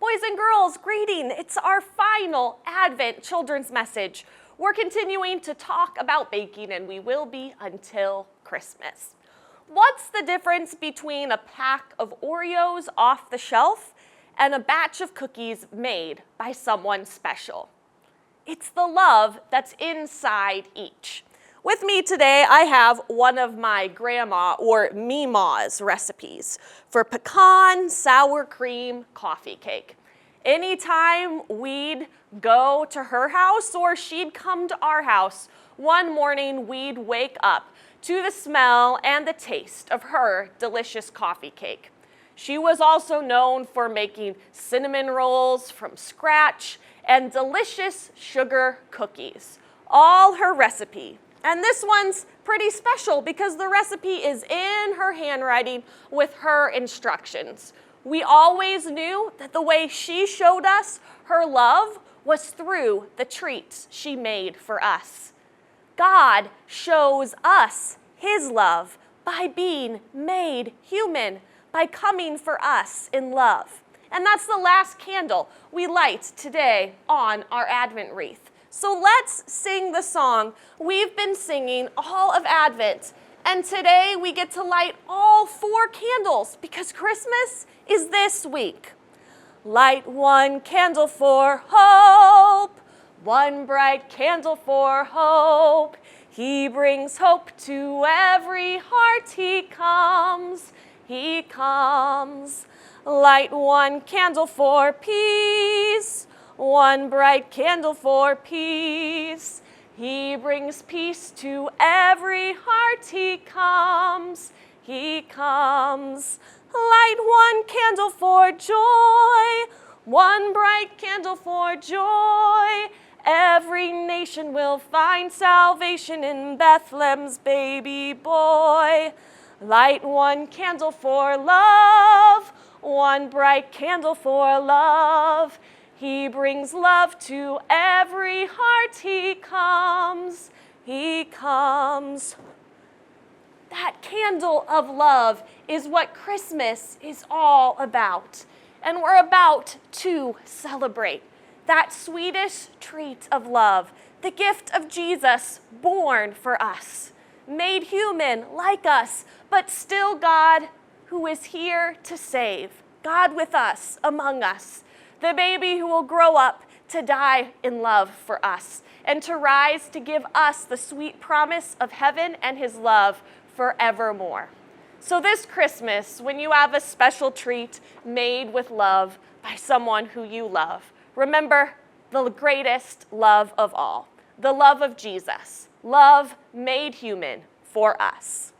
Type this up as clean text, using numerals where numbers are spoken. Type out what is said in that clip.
Boys and girls, greeting. It's our final Advent children's message. We're continuing to talk about baking, and we will be until Christmas. What's the difference between a pack of Oreos off the shelf and a batch of cookies made by someone special? It's the love that's inside each. With me today, I have one of my grandma or Meemaw's recipes for pecan sour cream coffee cake. Anytime we'd go to her house or she'd come to our house, one morning we'd wake up to the smell and the taste of her delicious coffee cake. She was also known for making cinnamon rolls from scratch and delicious sugar cookies, all her recipe. And this one's pretty special because the recipe is in her handwriting with her instructions. We always knew that the way she showed us her love was through the treats she made for us. God shows us his love by being made human, by coming for us in love. And that's the last candle we light today on our Advent wreath. So let's sing the song we've been singing all of Advent. And today we get to light all 4 candles because Christmas is this week. Light one candle for hope, one bright candle for hope. He brings hope to every heart. He comes, he comes. Light one candle for peace, one bright candle for peace. He brings peace to every heart. He comes, he comes. Light one candle for joy, one bright candle for joy. Every nation will find salvation in Bethlehem's baby boy. Light one candle for love, one bright candle for love. He brings love to every heart. He comes, he comes. That candle of love is what Christmas is all about. And we're about to celebrate that sweetest treat of love, the gift of Jesus born for us, made human like us, but still God who is here to save, God with us, among us, the baby who will grow up to die in love for us and to rise to give us the sweet promise of heaven and his love forevermore. So this Christmas, when you have a special treat made with love by someone who you love, remember the greatest love of all, the love of Jesus, love made human for us.